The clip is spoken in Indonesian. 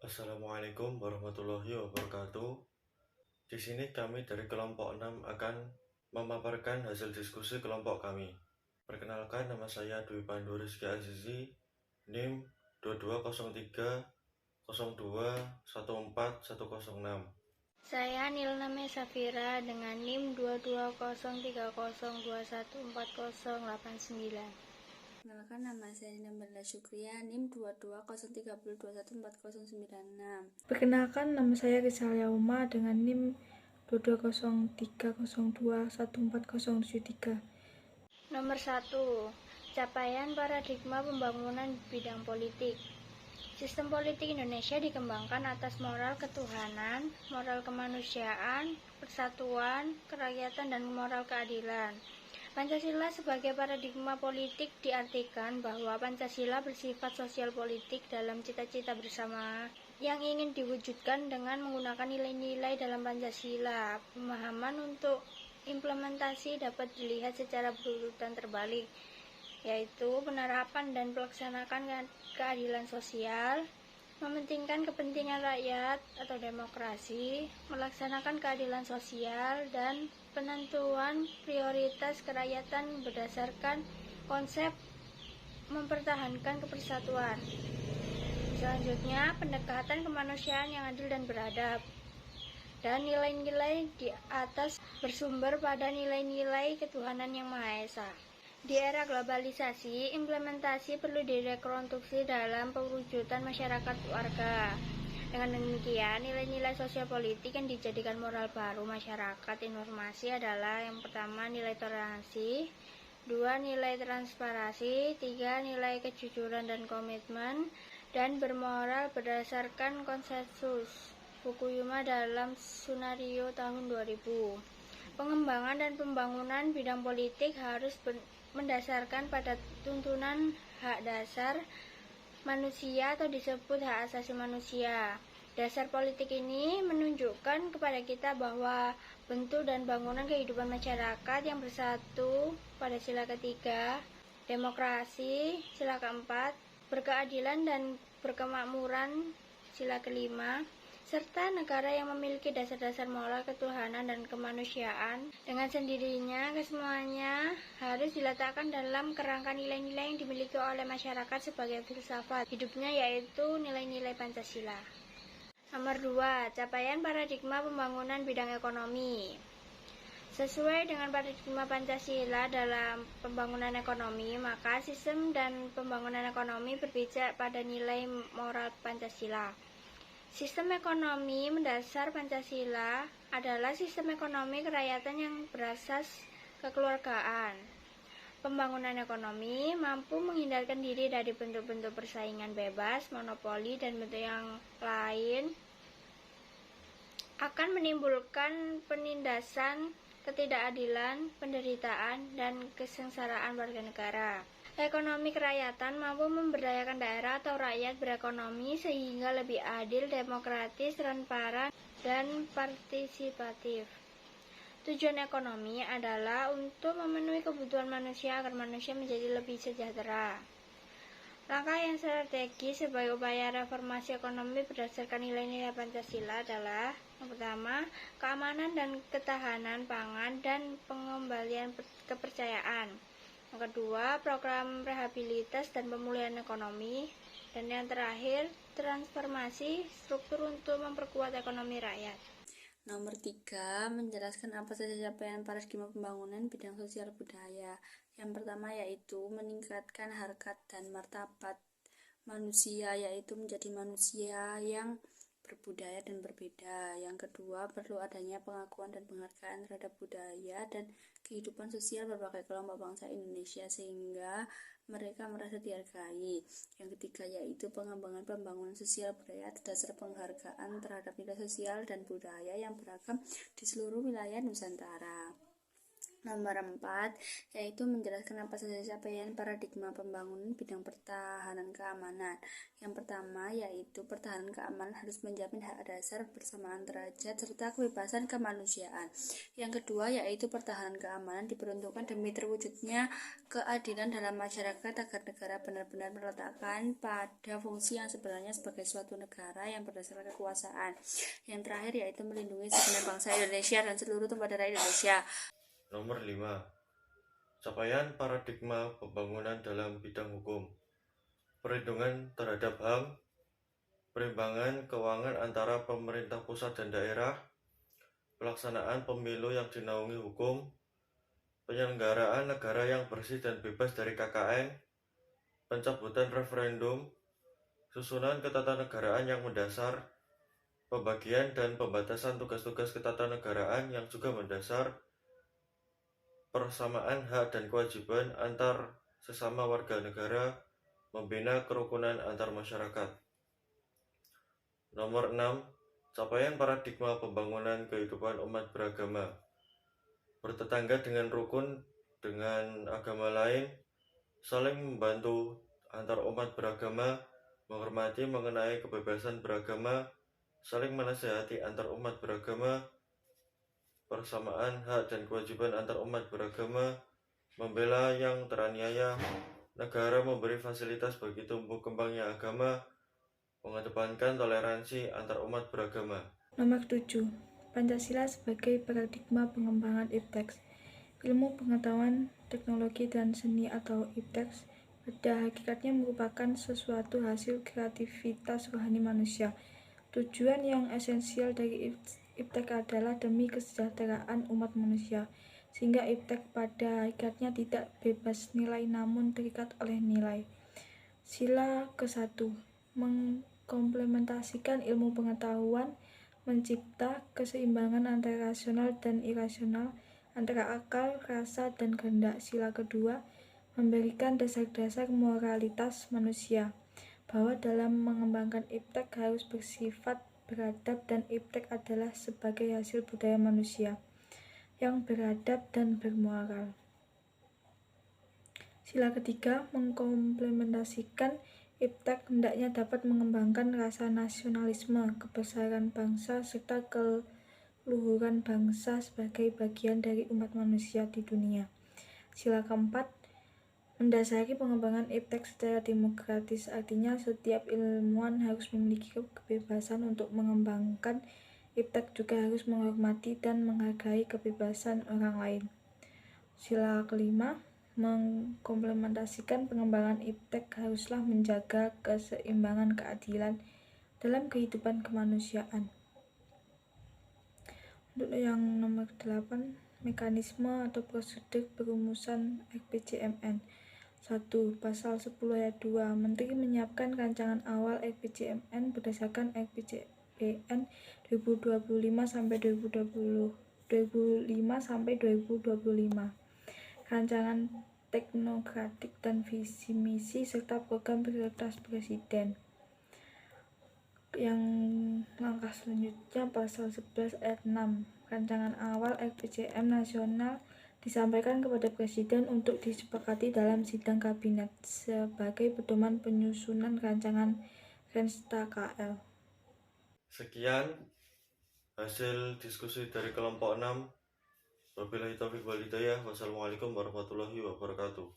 Assalamualaikum warahmatullahi wabarakatuh. Di sini kami dari kelompok 6 akan memaparkan hasil diskusi kelompok kami. Perkenalkan, nama saya Dwi Pandu Rizky Azizi, NIM 220302141006. Saya Nilna Safira dengan NIM 220302140809. Perkenalkan, nama saya Nina Berla Syukriya, NIM 220321402096. Perkenalkan, nama saya Rizalya Uma dengan NIM 220302140073. Nomor 1. Capaian paradigma pembangunan bidang politik. Sistem politik Indonesia dikembangkan atas moral ketuhanan, moral kemanusiaan, persatuan, kerakyatan, dan moral keadilan. Pancasila sebagai paradigma politik diartikan bahwa Pancasila bersifat sosial politik dalam cita-cita bersama yang ingin diwujudkan dengan menggunakan nilai-nilai dalam Pancasila. Pemahaman untuk implementasi dapat dilihat secara berurutan terbalik, yaitu penerapan dan pelaksanaan keadilan sosial, mementingkan kepentingan rakyat atau demokrasi, melaksanakan keadilan sosial, dan penentuan prioritas kerakyatan berdasarkan konsep mempertahankan kepersatuan. Selanjutnya, pendekatan kemanusiaan yang adil dan beradab. Dan nilai-nilai di atas bersumber pada nilai-nilai ketuhanan yang Maha Esa. Di era globalisasi, implementasi perlu direkonstruksi dalam pewujudan masyarakat warga. Dengan demikian, nilai-nilai sosial politik yang dijadikan moral baru masyarakat informasi adalah: yang pertama, nilai toleransi; 2, nilai transparansi; 3, nilai kejujuran dan komitmen; dan bermoral berdasarkan konsensus. Fukuyama dalam Sunario tahun 2000. Pengembangan dan pembangunan bidang politik harus mendasarkan pada tuntunan hak dasar manusia atau disebut hak asasi manusia. Dasar politik ini menunjukkan kepada kita bahwa bentuk dan bangunan kehidupan masyarakat yang bersatu pada sila ketiga, demokrasi sila keempat, berkeadilan dan berkemakmuran sila kelima, serta negara yang memiliki dasar-dasar moral ketuhanan dan kemanusiaan. Dengan sendirinya, kesemuanya harus diletakkan dalam kerangka nilai-nilai yang dimiliki oleh masyarakat sebagai filsafat hidupnya, yaitu nilai-nilai Pancasila. Nomor 2. Capaian paradigma pembangunan bidang ekonomi. Sesuai dengan paradigma Pancasila dalam pembangunan ekonomi, maka sistem dan pembangunan ekonomi berpijak pada nilai moral Pancasila. Sistem ekonomi mendasar Pancasila adalah sistem ekonomi kerakyatan yang berasas kekeluargaan. Pembangunan ekonomi mampu menghindarkan diri dari bentuk-bentuk persaingan bebas, monopoli, dan bentuk yang lain akan menimbulkan penindasan, ketidakadilan, penderitaan, dan kesengsaraan warga negara. Ekonomi kerakyatan mampu memberdayakan daerah atau rakyat berekonomi sehingga lebih adil, demokratis, transparan, dan partisipatif. Tujuan ekonomi adalah untuk memenuhi kebutuhan manusia agar manusia menjadi lebih sejahtera. Langkah yang strategis sebagai upaya reformasi ekonomi berdasarkan nilai-nilai Pancasila adalah: yang pertama, keamanan dan ketahanan pangan dan pengembalian kepercayaan; yang kedua, program rehabilitas dan pemulihan ekonomi; dan yang terakhir, transformasi struktur untuk memperkuat ekonomi rakyat. Nomor 3, menjelaskan apa saja capaian paradigma pembangunan bidang sosial budaya. Yang pertama yaitu meningkatkan harkat dan martabat manusia, yaitu menjadi manusia yang berbudaya dan berbeda. Yang kedua, perlu adanya pengakuan dan penghargaan terhadap budaya dan kehidupan sosial berbagai kelompok bangsa Indonesia sehingga mereka merasa dihargai. Yang ketiga yaitu pengembangan pembangunan sosial budaya atas dasar penghargaan terhadap nilai sosial dan budaya yang beragam di seluruh wilayah Nusantara. Nomor 4, yaitu menjelaskan apa saja capaian paradigma pembangunan bidang pertahanan keamanan. Yang pertama, yaitu pertahanan keamanan harus menjamin hak dasar, bersamaan derajat, serta kebebasan kemanusiaan. Yang kedua, yaitu pertahanan keamanan diperuntukkan demi terwujudnya keadilan dalam masyarakat agar negara benar-benar meletakkan pada fungsi yang sebenarnya sebagai suatu negara yang berdasarkan kekuasaan. Yang terakhir, yaitu melindungi segenap bangsa Indonesia dan seluruh tumpah darah Indonesia. Nomor 5. Capaian paradigma pembangunan dalam bidang hukum. Perlindungan terhadap HAM, perimbangan keuangan antara pemerintah pusat dan daerah, pelaksanaan pemilu yang dinaungi hukum, penyelenggaraan negara yang bersih dan bebas dari KKN, pencabutan referendum, susunan ketatanegaraan yang mendasar, pembagian dan pembatasan tugas-tugas ketatanegaraan yang juga mendasar, persamaan hak dan kewajiban antar sesama warga negara, membina kerukunan antar masyarakat. Nomor 6. Capaian paradigma pembangunan kehidupan umat beragama. Bertetangga dengan rukun dengan agama lain, saling membantu antar umat beragama, menghormati mengenai kebebasan beragama, saling menasihati antar umat beragama, persamaan hak dan kewajiban antar umat beragama, membela yang teraniaya, negara memberi fasilitas bagi tumbuh kembangnya agama, mengedepankan toleransi antar umat beragama. Nomor 7. Pancasila sebagai paradigma pengembangan ipteks. Ilmu pengetahuan, teknologi, dan seni atau ipteks pada hakikatnya merupakan sesuatu hasil kreativitas rohani manusia. Tujuan yang esensial dari iptek adalah demi kesejahteraan umat manusia, sehingga iptek pada hakikatnya tidak bebas nilai namun terikat oleh nilai. Sila ke-1, mengkomplementasikan ilmu pengetahuan, mencipta keseimbangan antara rasional dan irasional, antara akal, rasa, dan kehendak. Sila kedua, memberikan dasar-dasar moralitas manusia, bahwa dalam mengembangkan iptek harus bersifat beradab dan iptek adalah sebagai hasil budaya manusia yang beradab dan bermoral. Sila ketiga, mengkomplementasikan iptek hendaknya dapat mengembangkan rasa nasionalisme, kebesaran bangsa, serta keluhuran bangsa sebagai bagian dari umat manusia di dunia. Sila keempat, mendasari pengembangan iptek secara demokratis, artinya setiap ilmuwan harus memiliki kebebasan untuk mengembangkan iptek, juga harus menghormati dan menghargai kebebasan orang lain. Sila kelima, mengkomplementasikan pengembangan iptek haruslah menjaga keseimbangan keadilan dalam kehidupan kemanusiaan. Untuk yang nomor 8, mekanisme atau prosedur perumusan RPJMN. 1. Pasal 10 ayat 2. Menteri menyiapkan rancangan awal RPJMN berdasarkan RPJMN 2025 sampai 2025. Rancangan teknokratik dan visi misi serta program prioritas Presiden. Yang langkah selanjutnya pasal 11 ayat 6. Rancangan awal RPJM nasional disampaikan kepada Presiden untuk disepakati dalam sidang kabinet sebagai pedoman penyusunan rancangan Rensta KL. Sekian hasil diskusi dari kelompok 6. Wabillahi taufiq wal hidayah. Wassalamualaikum warahmatullahi wabarakatuh.